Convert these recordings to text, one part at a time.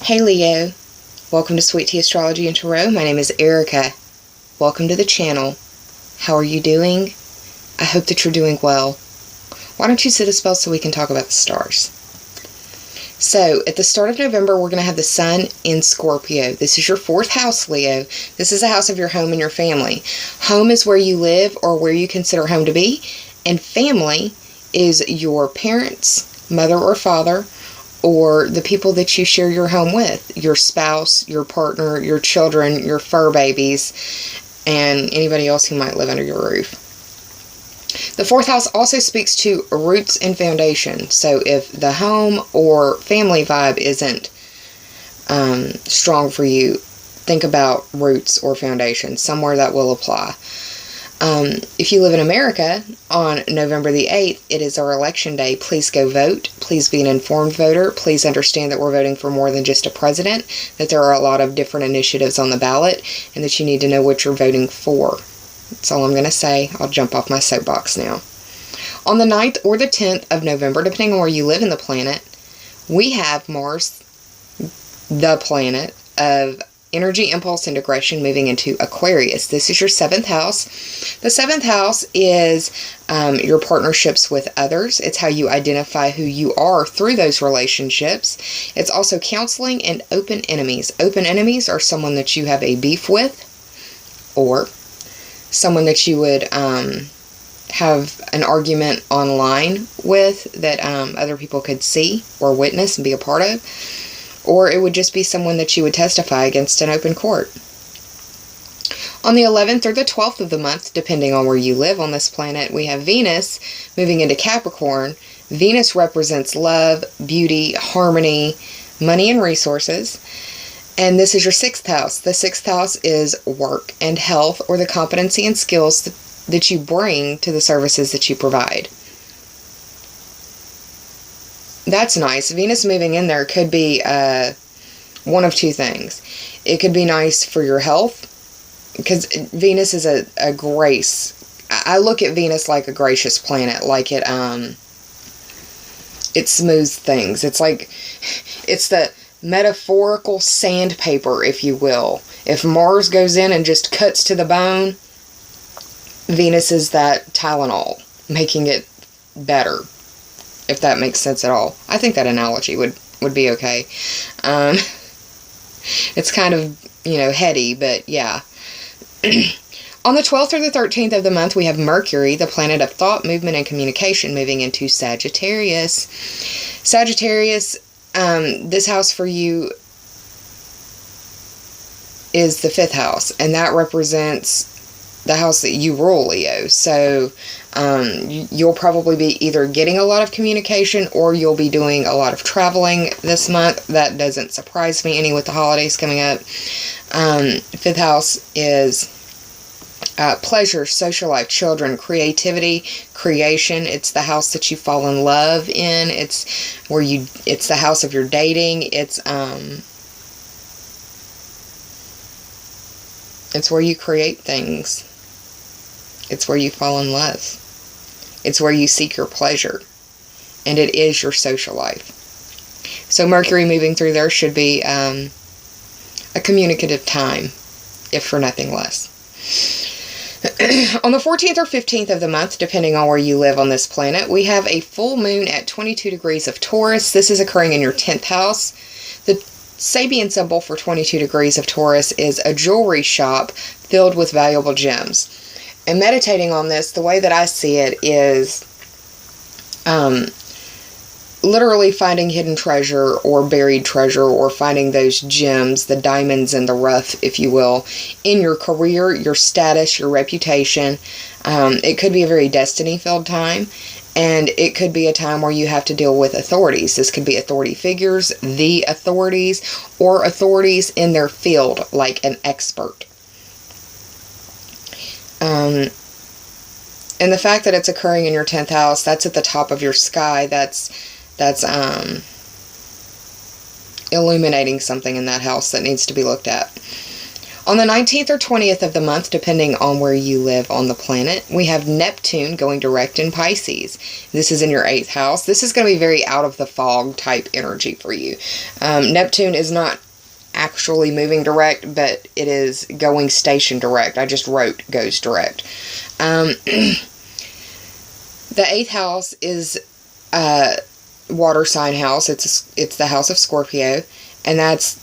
Hey Leo, welcome to Sweet Tea Astrology and Tarot. My name is Erica. Welcome to the channel. How are you doing? I hope that you're doing well. Why don't you sit a spell so we can talk about the stars? So, at the start of November, we're going to have the Sun in Scorpio. This is your 4th house, Leo. This is a house of your home and your family. Home is where you live or where you consider home to be, and family is your parents, mother or father, or the people that you share your home with, your spouse, your partner, your children, your fur babies, and anybody else who might live under your roof. The 4th house also speaks to roots and foundation. So if the home or family vibe isn't strong for you, think about roots or foundation, somewhere that will apply. If you live in America, on November the 8th, it is our election day. Please go vote. Please be an informed voter. Please understand that we're voting for more than just a president, that there are a lot of different initiatives on the ballot, and that you need to know what you're voting for. That's all I'm going to say. I'll jump off my soapbox now. On the 9th or the 10th of November, depending on where you live in the planet, we have Mars, the planet of energy, impulse, and aggression, moving into Aquarius. This is your 7th house. The 7th house is your partnerships with others. It's how you identify who you are through those relationships. It's also counseling and open enemies. Open enemies are someone that you have a beef with, or someone that you would have an argument online with that other people could see or witness and be a part of. Or it would just be someone that you would testify against in open court. On the 11th or the 12th of the month, depending on where you live on this planet, we have Venus moving into Capricorn. Venus represents love, beauty, harmony, money, and resources. And this is your 6th house. The 6th house is work and health, or the competency and skills that you bring to the services that you provide. That's nice. Venus moving in there could be one of two things. It could be nice for your health, because Venus is a grace. I look at Venus like a gracious planet, like it smooths things. It's like, it's the metaphorical sandpaper, if you will. If Mars goes in and just cuts to the bone, Venus is that Tylenol, making it better. If that makes sense at all. I think that analogy would be okay. It's kind of, heady, but yeah. On the 12th or the 13th of the month, we have Mercury, the planet of thought, movement, and communication, moving into Sagittarius. Sagittarius, this house for you is the 5th house, and that represents the house that you rule, Leo. So you'll probably be either getting a lot of communication, or you'll be doing a lot of traveling this month. That doesn't surprise me any with the holidays coming up. 5th house is pleasure, social life, children, creativity, creation. It's the house that you fall in love in. It's the house of your dating. It's where you create things. It's where you fall in love. It's where you seek your pleasure. And it is your social life. So Mercury moving through there should be a communicative time, if for nothing less. On the 14th or 15th of the month, depending on where you live on this planet, we have a full moon at 22 degrees of Taurus. This is occurring in your 10th house. The Sabian symbol for 22 degrees of Taurus is a jewelry shop filled with valuable gems. And meditating on this, the way that I see it is literally finding hidden treasure or buried treasure, or finding those gems, the diamonds in the rough, if you will, in your career, your status, your reputation. It could be a very destiny-filled time. And it could be a time where you have to deal with authorities. This could be authority figures, the authorities, or authorities in their field, like an expert. And the fact that it's occurring in your 10th house, that's at the top of your sky. That's illuminating something in that house that needs to be looked at. On the 19th or 20th of the month, depending on where you live on the planet, we have Neptune going direct in Pisces. This is in your 8th house. This is going to be very out of the fog type energy for you. Neptune is not actually moving direct, but it is going station direct. I just wrote goes direct. The 8th house is water sign house. It's the house of Scorpio, and that's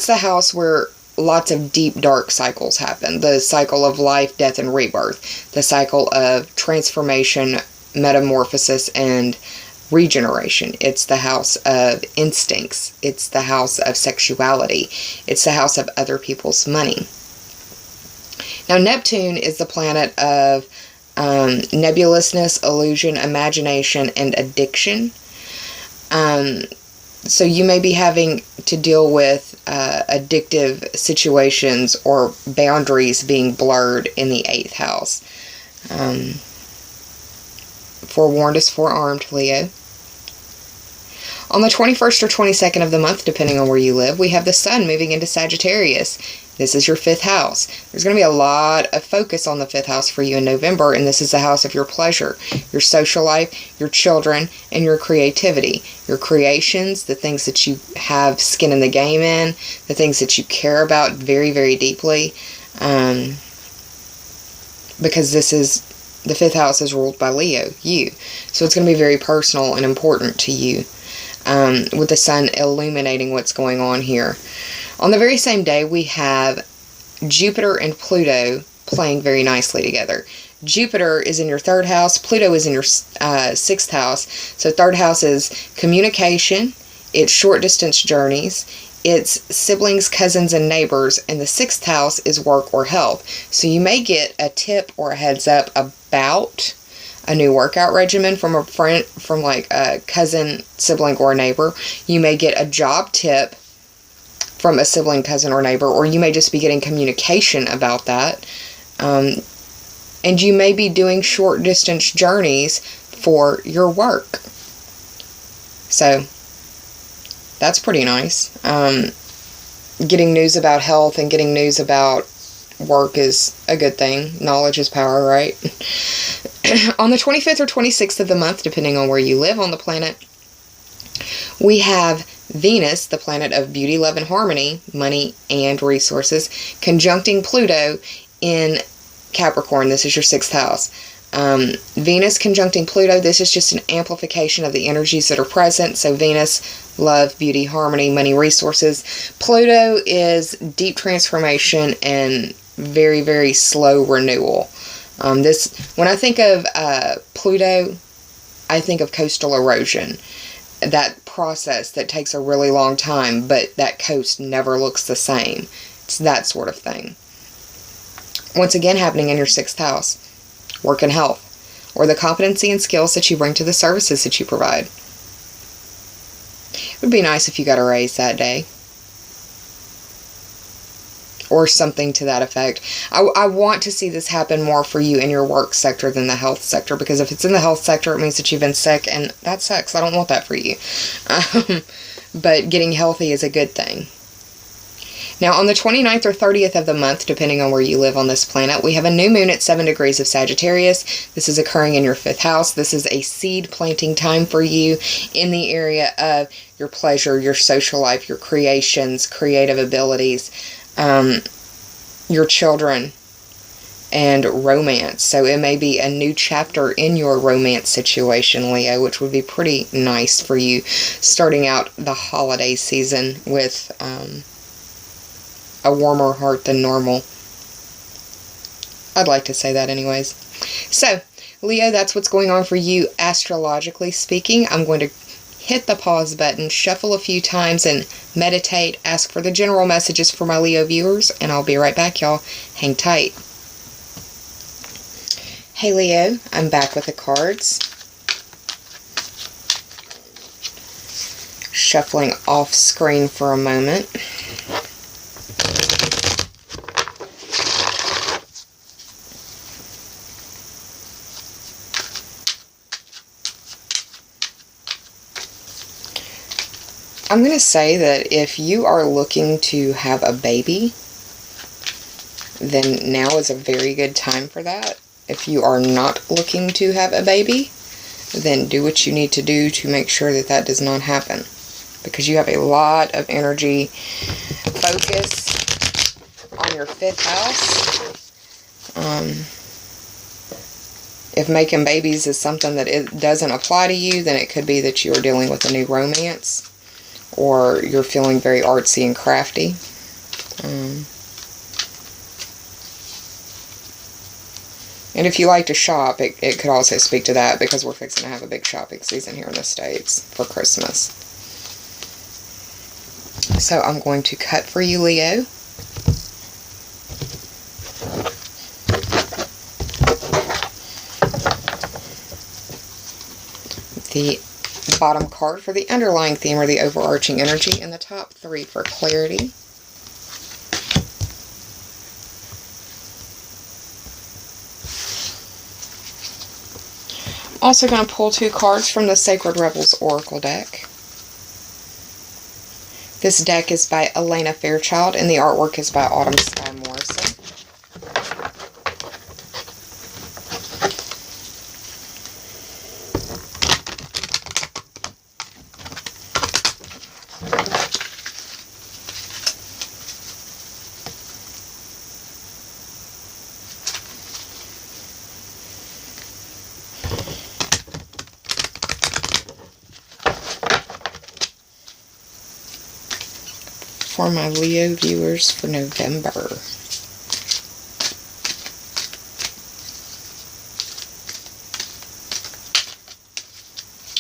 the house where lots of deep dark cycles happen. The cycle of life, death, and rebirth. The cycle of transformation, metamorphosis, and regeneration. It's the house of instincts. It's the house of sexuality. It's the house of other people's money. Now, Neptune is the planet of nebulousness, illusion, imagination, and addiction. So you may be having to deal with addictive situations or boundaries being blurred in the 8th house. Forewarned is forearmed, Leo. On the 21st or 22nd of the month, depending on where you live, we have the Sun moving into Sagittarius. This is your 5th house. There's going to be a lot of focus on the 5th house for you in November, and this is the house of your pleasure, your social life, your children, and your creativity. Your creations, the things that you have skin in the game in, the things that you care about very, very deeply, because the 5th house is ruled by Leo, you. So it's going to be very personal and important to you, with the Sun illuminating what's going on here. On the very same day, we have Jupiter and Pluto playing very nicely together. Jupiter is in your 3rd house. Pluto is in your 6th house. So 3rd house is communication. It's short distance journeys. It's siblings, cousins, and neighbors. And the 6th house is work or health. So you may get a tip or a heads up about a new workout regimen from a friend, from like a cousin, sibling, or a neighbor. You may get a job tip from a sibling, cousin, or neighbor, or you may just be getting communication about that. And you may be doing short distance journeys for your work. So that's pretty nice. Getting news about health and getting news about work is a good thing. Knowledge is power, right? On the 25th or 26th of the month, depending on where you live on the planet, we have Venus, the planet of beauty, love, and harmony, money, and resources, conjuncting Pluto in Capricorn. This is your 6th house. Venus conjuncting Pluto, this is just an amplification of the energies that are present. So Venus, love, beauty, harmony, money, resources. Pluto is deep transformation and very, very slow renewal. When I think of Pluto, I think of coastal erosion. That process that takes a really long time, but that coast never looks the same. It's that sort of thing. Once again, happening in your 6th house. Work and health, or the competency and skills that you bring to the services that you provide. It would be nice if you got a raise that day, or something to that effect. I want to see this happen more for you in your work sector than the health sector, because if it's in the health sector, it means that you've been sick, and that sucks. I don't want that for you. But getting healthy is a good thing. Now, on the 29th or 30th of the month, depending on where you live on this planet, we have a new moon at 7 degrees of Sagittarius. This is occurring in your 5th house. This is a seed planting time for you in the area of your pleasure, your social life, your creations, creative abilities, your children, and romance. So it may be a new chapter in your romance situation, Leo, which would be pretty nice for you, starting out the holiday season with a warmer heart than normal. I'd like to say that anyways. So, Leo, that's what's going on for you astrologically speaking. I'm going to hit the pause button, shuffle a few times, and meditate, ask for the general messages for my Leo viewers, and I'll be right back, y'all. Hang tight. Hey, Leo, I'm back with the cards. Shuffling off screen for a moment. I'm going to say that if you are looking to have a baby, then now is a very good time for that. If you are not looking to have a baby, then do what you need to do to make sure that that does not happen. Because you have a lot of energy focus on your 5th house. If making babies is something that it doesn't apply to you, then it could be that you're dealing with a new romance, or you're feeling very artsy and crafty. And if you like to shop, it could also speak to that, because we're fixing to have a big shopping season here in the States for Christmas. So I'm going to cut for you, Leo. The bottom card for the underlying theme or the overarching energy, and the top 3 for clarity. Also going to pull 2 cards from the Sacred Rebels Oracle deck. This deck is by Elena Fairchild, and the artwork is by Autumn Sky Morrison. For my Leo viewers for November.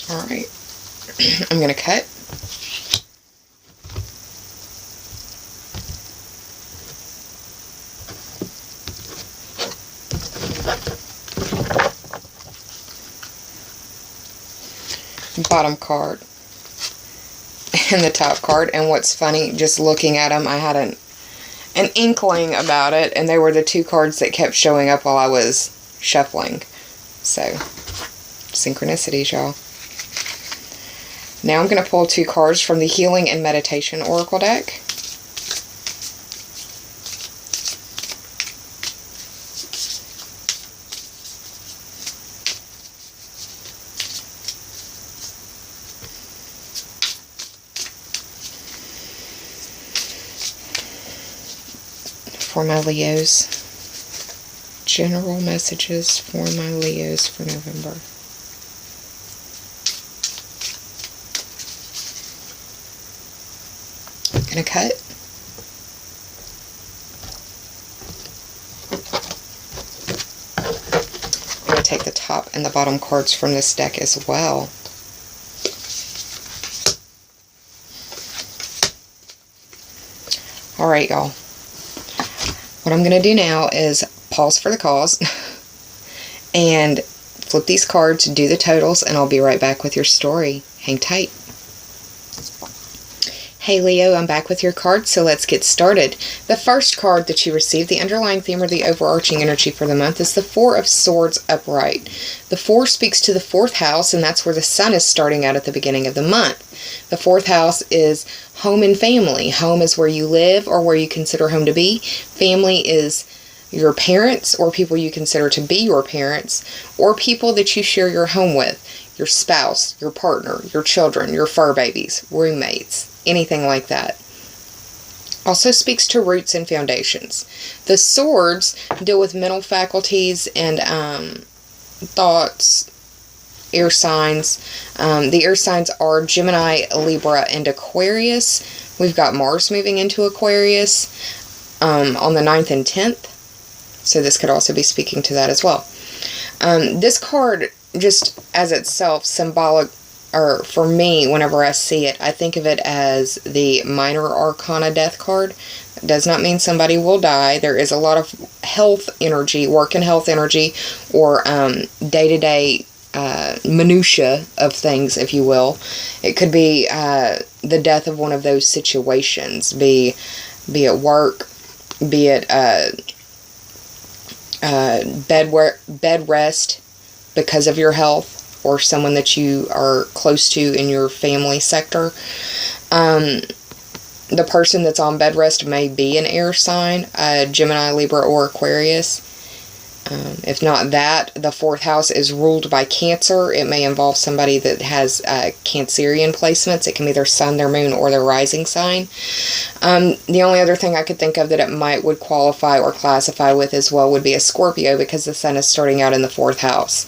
Alright, I'm going to cut. Bottom card. And the top card. And what's funny, just looking at them, I had an inkling about it, and they were the 2 cards that kept showing up while I was shuffling. So, synchronicities, y'all. Now I'm going to pull 2 cards from the Healing and Meditation Oracle deck. For my Leos. General messages for my Leos for November. I'm going to cut. I'm going to take the top and the bottom cards from this deck as well. Alright, y'all. What I'm going to do now is pause for the cause and flip these cards, do the totals, and I'll be right back with your story. Hang tight. Hey Leo, I'm back with your cards, so let's get started. The first card that you received, the underlying theme or the overarching energy for the month, is the 4 of Swords upright. The 4 speaks to the 4th house, and that's where the sun is starting out at the beginning of the month. The 4th house is home and family. Home is where you live or where you consider home to be. Family is your parents or people you consider to be your parents, or people that you share your home with. Your spouse, your partner, your children, your fur babies, roommates, anything like that. Also speaks to roots and foundations. The swords deal with mental faculties and thoughts, air signs. The air signs are Gemini, Libra, and Aquarius. We've got Mars moving into Aquarius on the 9th and 10th. So this could also be speaking to that as well. This card, just as itself, symbolic, or for me, whenever I see it, I think of it as the minor arcana death card. It does not mean somebody will die. There is a lot of health energy, work and health energy, or day-to-day minutia of things, if you will. It could be the death of one of those situations, be it work, be it bed rest because of your health, or someone that you are close to in your family sector. The person that's on bed rest may be an air sign, Gemini, Libra, or Aquarius. If not that, the 4th house is ruled by Cancer. It may involve somebody that has Cancerian placements. It can be their sun, their moon, or their rising sign. The only other thing I could think of that it would qualify or classify with as well would be a Scorpio, because the sun is starting out in the 4th house.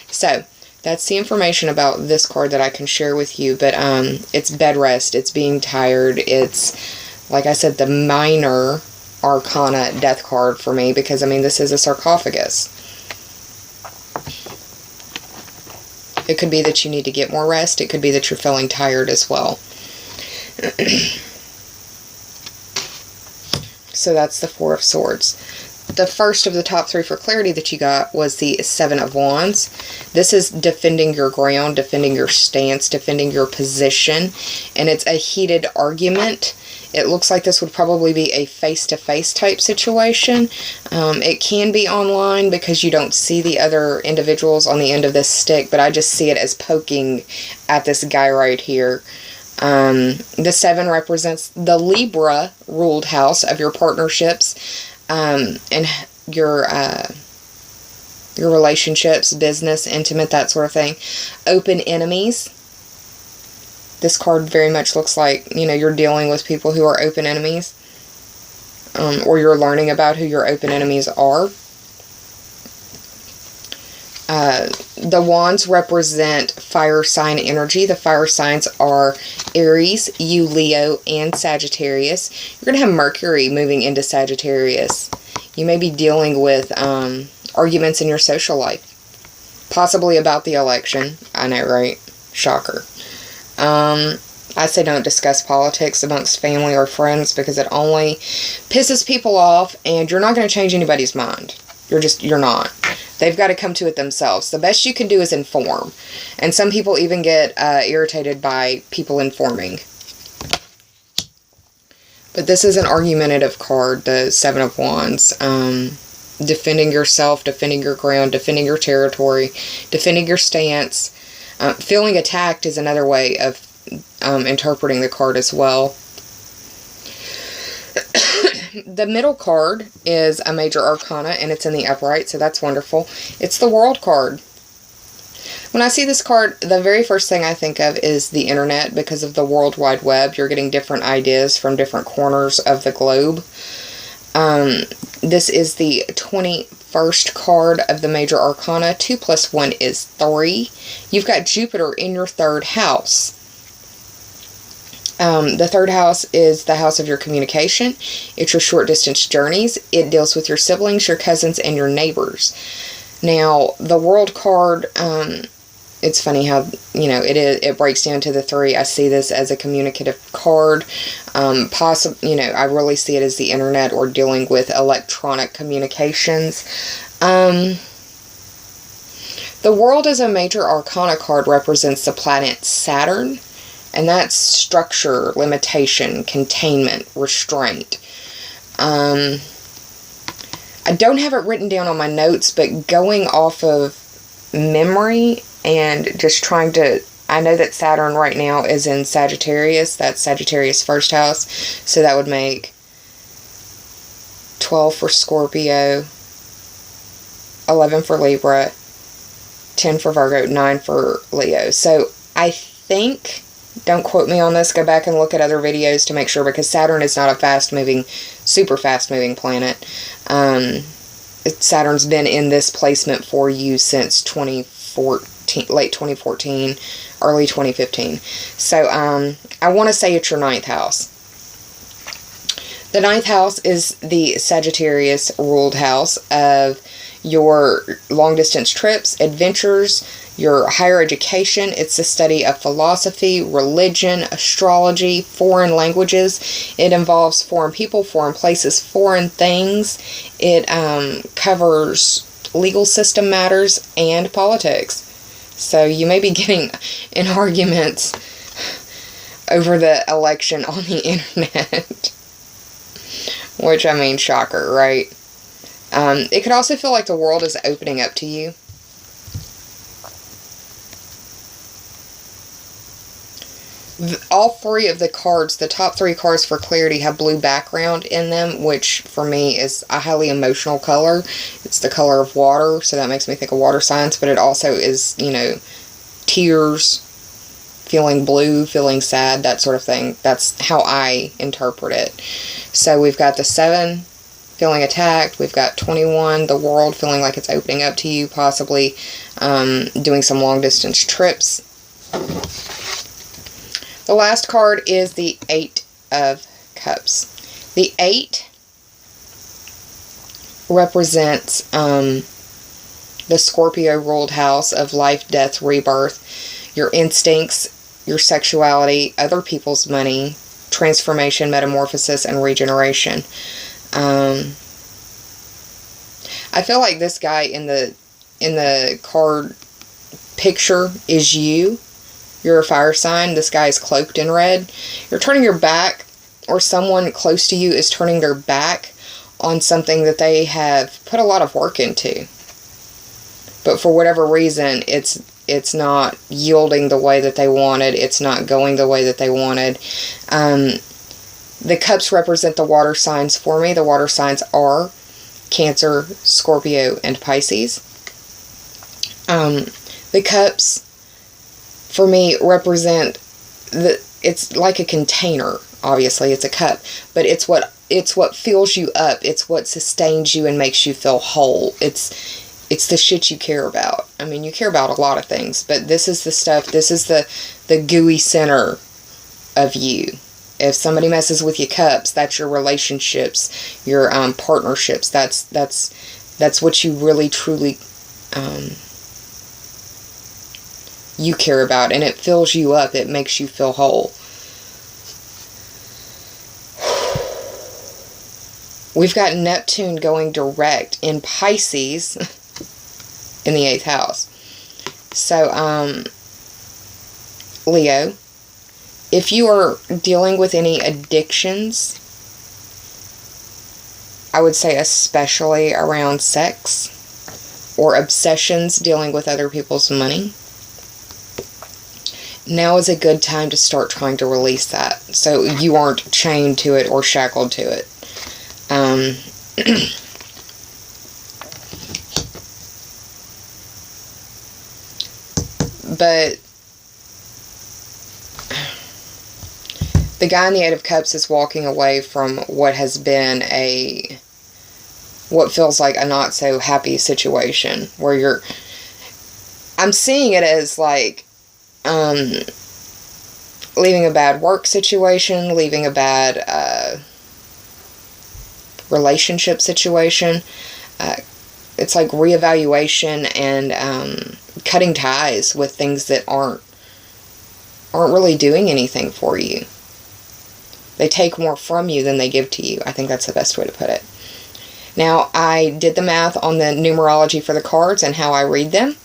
So, that's the information about this card that I can share with you. But it's bed rest. It's being tired. It's, like I said, the minor arcana death card for me, because I mean, this is a sarcophagus. It could be that you need to get more rest. It could be that you're feeling tired as well. So that's the 4 of Swords. The first of the top 3 for clarity that you got was the 7 of Wands. This is defending your ground, defending your stance, defending your position, and it's a heated argument. It looks like this would probably be a face-to-face type situation. It can be online because you don't see the other individuals on the end of this stick, but I just see it as poking at this guy right here. The 7 represents the Libra ruled house of your partnerships, and your relationships, business, intimate, that sort of thing. Open enemies. This card very much looks like, you know, you're dealing with people who are open enemies. Or you're learning about who your open enemies are. The wands represent fire sign energy. The fire signs are Aries, you, Leo, and Sagittarius. You're going to have Mercury moving into Sagittarius. You may be dealing with arguments in your social life. Possibly about the election. I know, right? Shocker. I say don't discuss politics amongst family or friends, because it only pisses people off, and you're not going to change anybody's mind. You're not. They've got to come to it themselves. The best you can do is inform. And some people even get irritated by people informing. But this is an argumentative card, the 7 of Wands. Defending yourself, defending your ground, defending your territory, defending your stance. Feeling attacked is another way of interpreting the card as well. The middle card is a major arcana, and it's in the upright, so that's wonderful. It's the World card. When I see this card, the very first thing I think of is the internet, because of the World Wide Web. You're getting different ideas from different corners of the globe. This is the 21st card of the major arcana. 2 plus 1 is 3. You've got Jupiter in your 3rd house. The 3rd house is the house of your communication. It's your short distance journeys. It deals with your siblings, your cousins, and your neighbors. Now, the World card, it's funny how, you know, it breaks down to the 3. I see this as a communicative card. You know, I really see it as the internet or dealing with electronic communications. The World as a major arcana card represents the planet Saturn. And that's structure, limitation, containment, restraint. I don't have it written down on my notes, but going off of memory and just trying to... I know that Saturn right now is in Sagittarius. That's Sagittarius 1st house. So that would make 12 for Scorpio, 11 for Libra, 10 for Virgo, 9 for Leo. So I think... Don't quote me on this. Go back and look at other videos to make sure, because Saturn is not a fast-moving, super fast-moving planet. Saturn's been in this placement for you since 2014, late 2014, early 2015. So, I want to say it's your 9th house. The 9th house is the Sagittarius ruled house of your long-distance trips, adventures, your higher education. It's the study of philosophy, religion, astrology, foreign languages. It involves foreign people, foreign places, foreign things. It covers legal system matters and politics. So you may be getting in arguments over the election on the internet. Which, I mean, shocker, right? It could also feel like the world is opening up to you. All three of the cards, the top three cards for clarity, have blue background in them, which for me is a highly emotional color. It's the color of water, so that makes me think of water signs, but it also is, you know, tears, feeling blue, feeling sad, that sort of thing. That's how I interpret it. So we've got the 7, feeling attacked. We've got 21, the world, feeling like it's opening up to you, possibly doing some long distance trips. The last card is the 8 of Cups. The 8 represents the Scorpio ruled house of life, death, rebirth, your instincts, your sexuality, other people's money, transformation, metamorphosis, and regeneration. I feel like this guy in the card picture is you. You're a fire sign. This guy is cloaked in red. You're turning your back, or someone close to you is turning their back on something that they have put a lot of work into. But for whatever reason, it's not yielding the way that they wanted. It's not going the way that they wanted. The cups represent the water signs for me. The water signs are Cancer, Scorpio, and Pisces. The cups, for me, represent it's like a container. Obviously, it's a cup, but it's what fills you up. It's what sustains you and makes you feel whole. It's the shit you care about. I mean, you care about a lot of things, but this is the stuff. This is the gooey center of you. If somebody messes with your cups, that's your relationships, your partnerships. That's what you really truly you care about, and it fills you up. It makes you feel whole. We've got Neptune going direct in Pisces in the 8th house. So, Leo, if you are dealing with any addictions, I would say especially around sex, or obsessions dealing with other people's money, now is a good time to start trying to release that, so you aren't chained to it or shackled to it. But the guy in the 8 of Cups is walking away from what has been what feels like a not so happy situation, where I'm seeing it as like, leaving a bad work situation, leaving a bad, relationship situation. It's like reevaluation and, cutting ties with things that aren't really doing anything for you. They take more from you than they give to you. I think that's the best way to put it. Now, I did the math on the numerology for the cards and how I read them.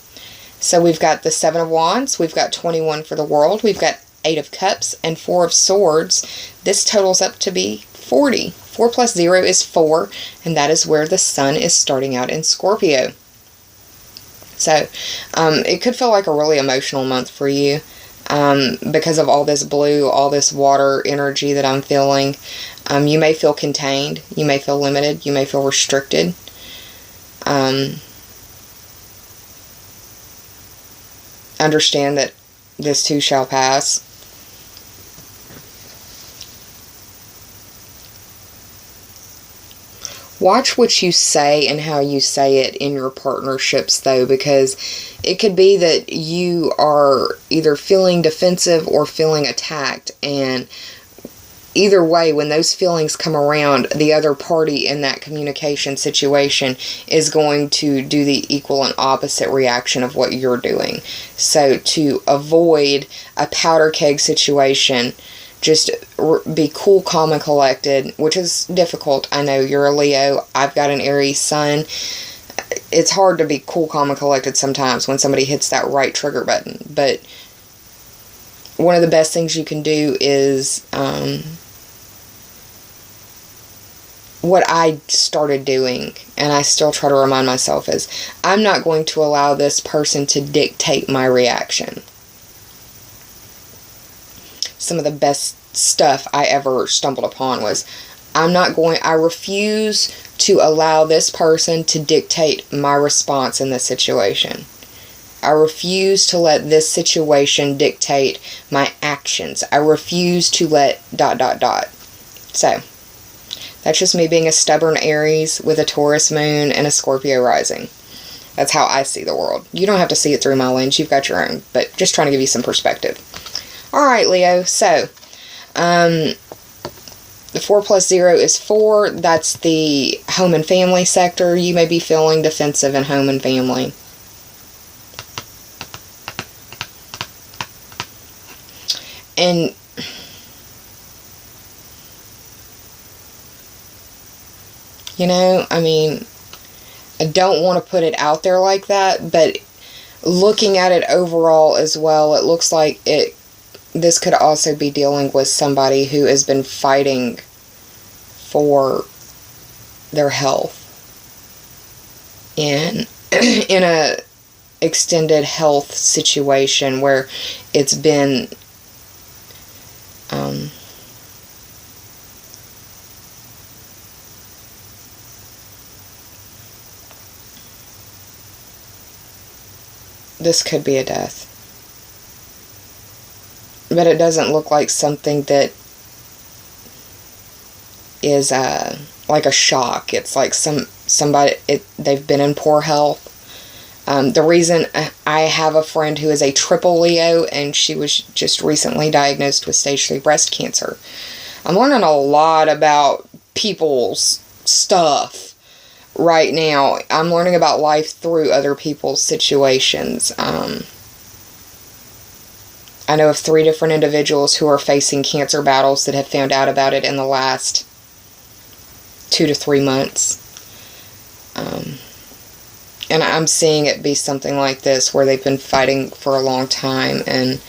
So we've got the 7 of Wands, we've got 21 for the world, we've got 8 of Cups, and 4 of Swords. This totals up to be 40. 4 plus 0 is 4, and that is where the sun is starting out in Scorpio. So, it could feel like a really emotional month for you, because of all this blue, all this water energy that I'm feeling. You may feel contained, you may feel limited, you may feel restricted. Understand that this too shall pass. Watch what you say and how you say it in your partnerships, though, because it could be that you are either feeling defensive or feeling attacked, and either way, when those feelings come around, the other party in that communication situation is going to do the equal and opposite reaction of what you're doing. So to avoid a powder keg situation, just be cool, calm, and collected, which is difficult. I know you're a Leo. I've got an Aries sun. It's hard to be cool, calm, and collected sometimes when somebody hits that right trigger button. But one of the best things you can do is what I started doing, and I still try to remind myself, is I'm not going to allow this person to dictate my reaction. some of the best stuff I ever stumbled upon was, I refuse to allow this person to dictate my response in this situation. I refuse to let this situation dictate my actions. I refuse to let ... So, that's just me being a stubborn Aries with a Taurus moon and a Scorpio rising. That's how I see the world. You don't have to see it through my lens. You've got your own. But just trying to give you some perspective. Alright, Leo. So, the 4 plus 0 is 4. That's the home and family sector. You may be feeling defensive in home and family. And you know, I mean, I don't want to put it out there like that, but looking at it overall as well, it looks like this could also be dealing with somebody who has been fighting for their health in a extended health situation where it's been this could be a death. But it doesn't look like something that is like a shock. It's like they've been in poor health. The reason I have a friend who is a triple Leo, and she was just recently diagnosed with stage 3 breast cancer. I'm learning a lot about people's stuff right now. I'm learning about life through other people's situations. I know of 3 different individuals who are facing cancer battles that have found out about it in the last 2 to 3 months. And I'm seeing it be something like this, where they've been fighting for a long time. And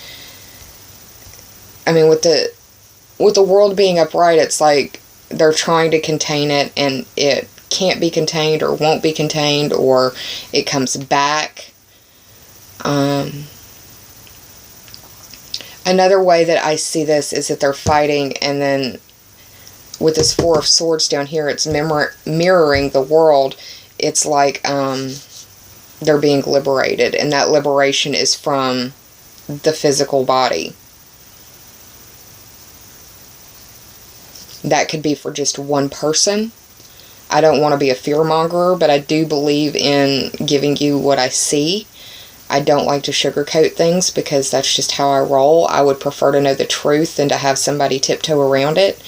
I mean, with the world being upright, it's like they're trying to contain it, and it can't be contained, or won't be contained, or it comes back. Another way that I see this is that they're fighting, and then with this 4 of Swords down here, it's mirroring the world. It's like they're being liberated, and that liberation is from the physical body. That could be for just one person. I don't want to be a fearmonger, but I do believe in giving you what I see. I don't like to sugarcoat things, because that's just how I roll. I would prefer to know the truth than to have somebody tiptoe around it.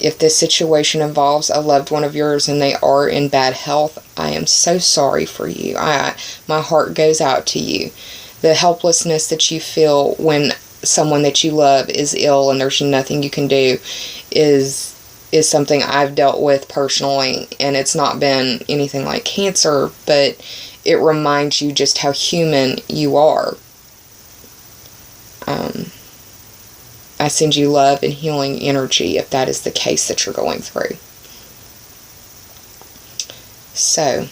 If this situation involves a loved one of yours and they are in bad health, I am so sorry for you. My heart goes out to you. The helplessness that you feel when someone that you love is ill and there's nothing you can do is something I've dealt with personally, and it's not been anything like cancer, but it reminds you just how human you are. I send you love and healing energy if that is the case that you're going through. So,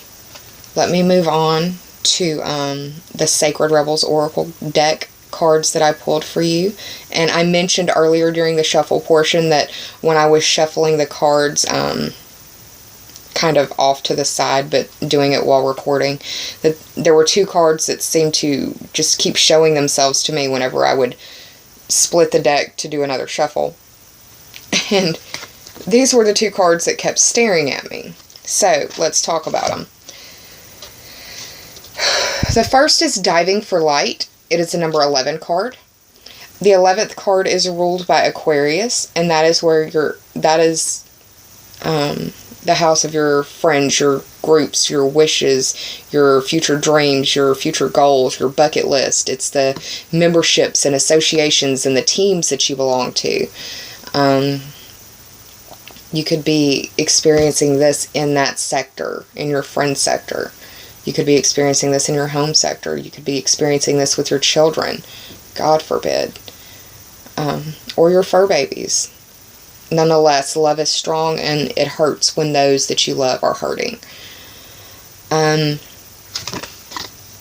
let me move on to the Sacred Rebels Oracle deck cards that I pulled for you. And I mentioned earlier during the shuffle portion that when I was shuffling the cards kind of off to the side, but doing it while recording, that there were 2 cards that seemed to just keep showing themselves to me whenever I would split the deck to do another shuffle. And these were the 2 cards that kept staring at me. So, let's talk about them. The first is Diving for Light. It is the number 11 card. The 11th card is ruled by Aquarius, and that is the house of your friends, your groups, your wishes, your future dreams, your future goals, your bucket list. It's the memberships and associations and the teams that you belong to. You could be experiencing this in that sector, in your friend sector. You could be experiencing this in your home sector. You could be experiencing this with your children, God forbid, or your fur babies. Nonetheless, love is strong, and it hurts when those that you love are hurting. I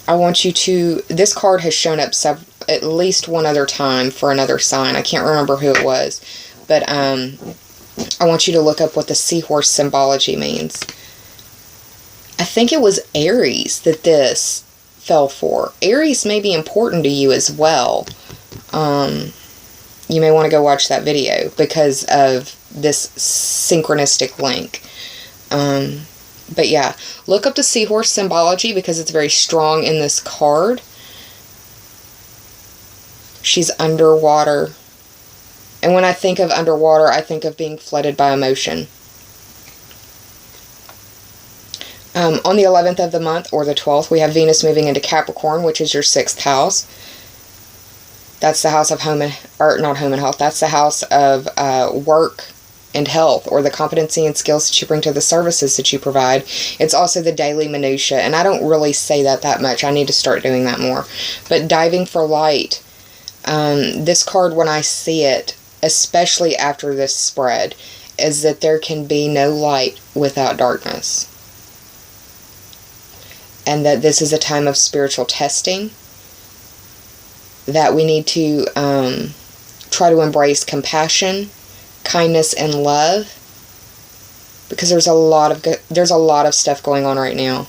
want you to... This card has shown up at least one other time for another sign. I can't remember who it was. But I want you to look up what the seahorse symbology means. I think it was Aries that this fell for. Aries may be important to you as well. You may want to go watch that video because of this synchronistic link. But yeah, look up the seahorse symbology because it's very strong in this card. She's underwater. And when I think of underwater, I think of being flooded by emotion. On the 11th of the month, or the 12th, we have Venus moving into Capricorn, which is your 6th house. That's the house of home and, or not home and health, that's the house of work and health, or the competency and skills that you bring to the services that you provide. It's also the daily minutia, and I don't really say that much. I need to start doing that more. But diving for light, this card, when I see it, especially after this spread, is that there can be no light without darkness. And that this is a time of spiritual testing. That we need to try to embrace compassion, kindness, and love. Because there's a lot of stuff going on right now.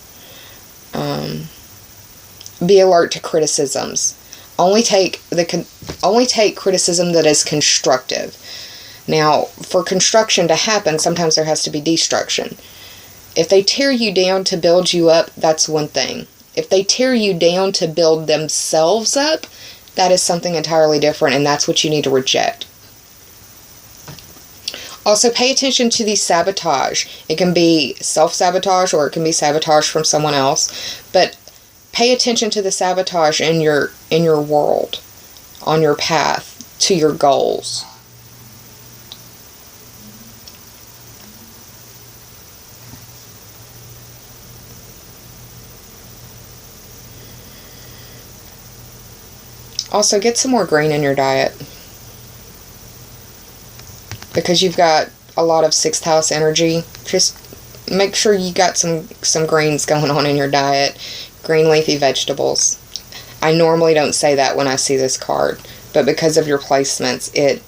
Be alert to criticisms. Only take criticism that is constructive. Now, for construction to happen, sometimes there has to be destruction. If they tear you down to build you up, that's one thing. If they tear you down to build themselves up, that is something entirely different, and that's what you need to reject. Also, pay attention to the sabotage. It can be self-sabotage, or it can be sabotage from someone else. But pay attention to the sabotage in your world, on your path to your goals. Also, get some more green in your diet. Because you've got a lot of 6th house energy. Just make sure you got some greens going on in your diet. Green leafy vegetables. I normally don't say that when I see this card. But because of your placements, it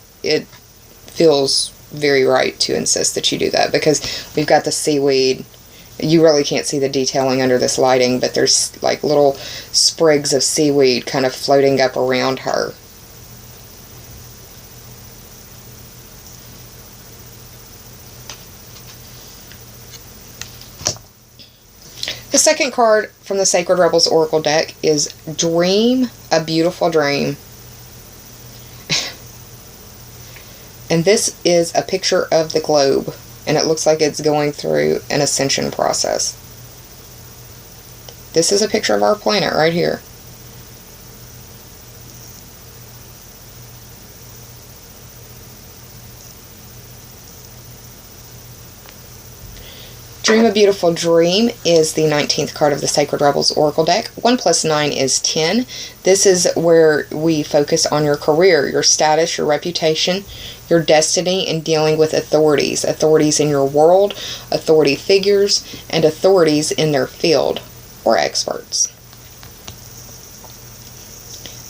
feels very right to insist that you do that. Because we've got the seaweed. You really can't see the detailing under this lighting, but there's like little sprigs of seaweed kind of floating up around her. The second card from the Sacred Rebels Oracle deck is Dream a Beautiful Dream. And this is a picture of the globe. And it looks like it's going through an ascension process. This is a picture of our planet right here. Dream a Beautiful Dream is the 19th card of the Sacred Rebels Oracle deck. 1 plus 9 is 10. This is where we focus on your career, your status, your reputation, your destiny, and dealing with authorities. Authorities in your world, authority figures, and authorities in their field, or experts.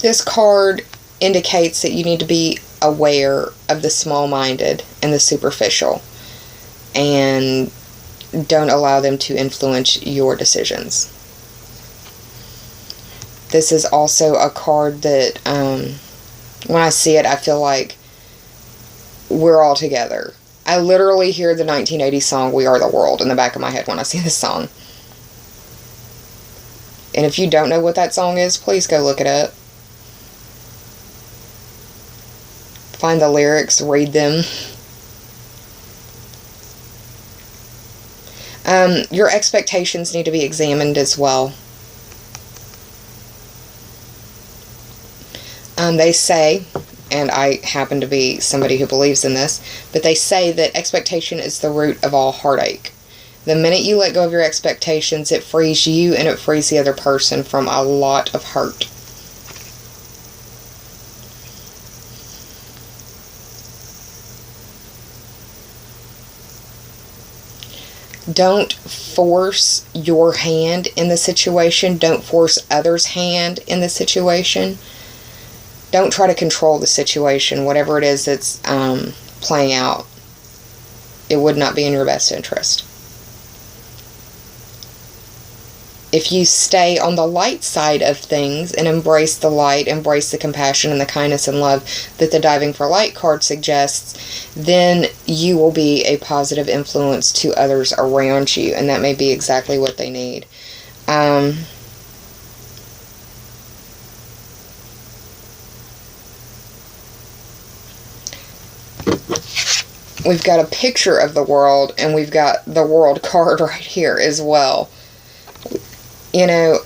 This card indicates that you need to be aware of the small-minded and the superficial, and don't allow them to influence your decisions. This is also a card that, when I see it, I feel like we're all together. I literally hear the 1980 song We Are the World in the back of my head when I see this song. And if you don't know what that song is, please go look it up. Find the lyrics, read them. Your expectations need to be examined as well. They say, and I happen to be somebody who believes in this, but they say that expectation is the root of all heartache. The minute you let go of your expectations, it frees you and it frees the other person from a lot of hurt. Don't force your hand in the situation. Don't force others' hand in the situation. Don't try to control the situation, whatever it is that's playing out. It would not be in your best interest. If you stay on the light side of things and embrace the light, embrace the compassion and the kindness and love that the Diving for Light card suggests, then you will be a positive influence to others around you, and that may be exactly what they need. We've got a picture of the world, and we've got the world card right here as well. You know,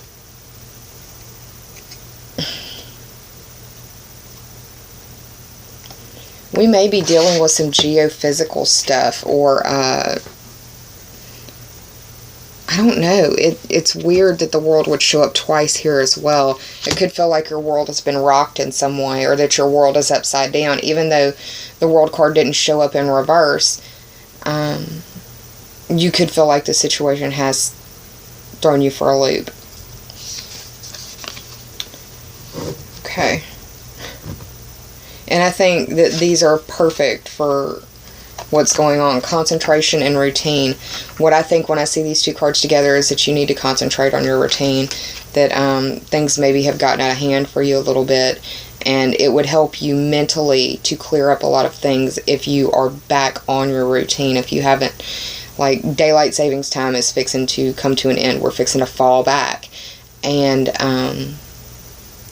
we may be dealing with some geophysical stuff, or I don't know. It's weird that the world would show up twice here as well. It could feel like your world has been rocked in some way, or that your world is upside down, even though the world card didn't show up in reverse. You could feel like the situation has thrown you for a loop. Okay. And I think that these are perfect for what's going on. Concentration and routine. What I think when I see these two cards together is that you need to concentrate on your routine. That things maybe have gotten out of hand for you a little bit. And it would help you mentally to clear up a lot of things if you are back on your routine. If you haven't, like, daylight savings time is fixing to come to an end. We're fixing to fall back. And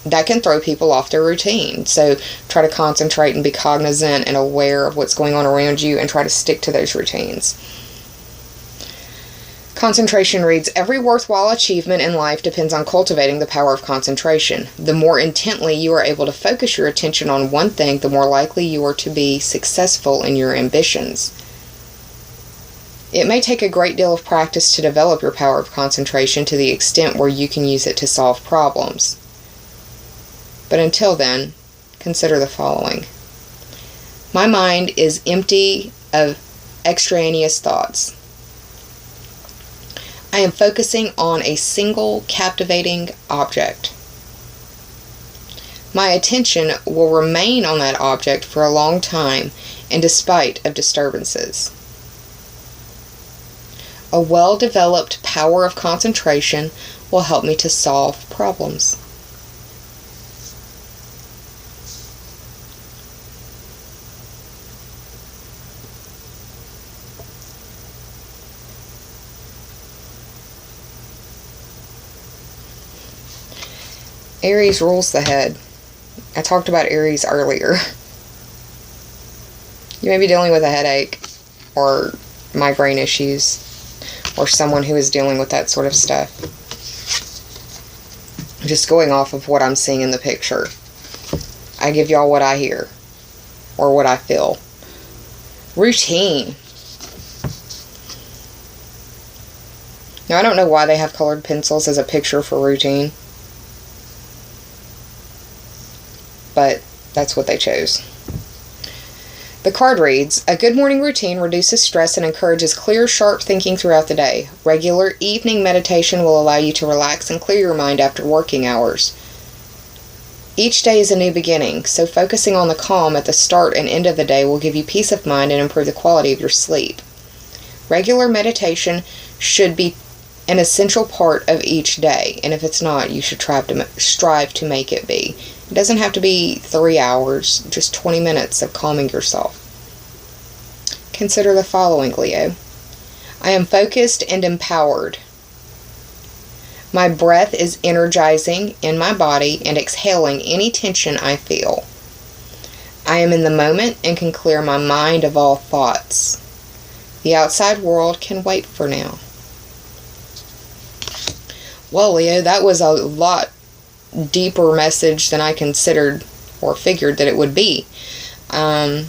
that can throw people off their routine. So try to concentrate and be cognizant and aware of what's going on around you, and try to stick to those routines. Concentration reads, every worthwhile achievement in life depends on cultivating the power of concentration. The more intently you are able to focus your attention on one thing, the more likely you are to be successful in your ambitions. It may take a great deal of practice to develop your power of concentration to the extent where you can use it to solve problems. But until then, consider the following. My mind is empty of extraneous thoughts. I am focusing on a single captivating object. My attention will remain on that object for a long time, and despite of disturbances. A well-developed power of concentration will help me to solve problems. Aries rules the head. I talked about Aries earlier. You may be dealing with a headache or migraine issues, or someone who is dealing with that sort of stuff. Just going off of what I'm seeing in the picture. I give y'all what I hear, or what I feel. Routine. Now, I don't know why they have colored pencils as a picture for routine, but that's what they chose. The card reads, a good morning routine reduces stress and encourages clear, sharp thinking throughout the day. Regular evening meditation will allow you to relax and clear your mind after working hours. Each day is a new beginning, so focusing on the calm at the start and end of the day will give you peace of mind and improve the quality of your sleep. Regular meditation should be an essential part of each day, and if it's not, you should strive to make it be. It doesn't have to be 3 hours, just 20 minutes of calming yourself. Consider the following, Leo. I am focused and empowered. My breath is energizing in my body and exhaling any tension I feel. I am in the moment and can clear my mind of all thoughts. The outside world can wait for now. Well, Leo, that was a lot deeper message than I considered or figured that it would be. I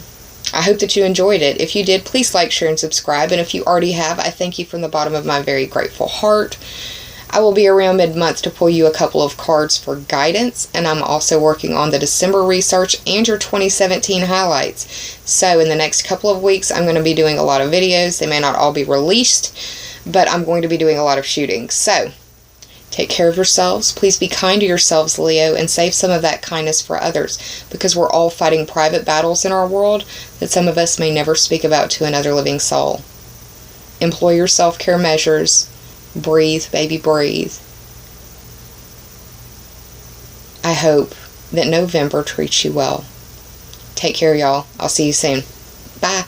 hope that you enjoyed it. If you did, please like, share, and subscribe. And if you already have, I thank you from the bottom of my very grateful heart. I will be around mid-month to pull you a couple of cards for guidance, and I'm also working on the December research and your 2017 highlights. So in the next couple of weeks, I'm going to be doing a lot of videos. They may not all be released, but I'm going to be doing a lot of shooting. So Take care of yourselves. Please be kind to yourselves, Leo, and save some of that kindness for others, because we're all fighting private battles in our world that some of us may never speak about to another living soul. Employ your self-care measures. Breathe, baby, breathe. I hope that November treats you well. Take care, y'all. I'll see you soon. Bye.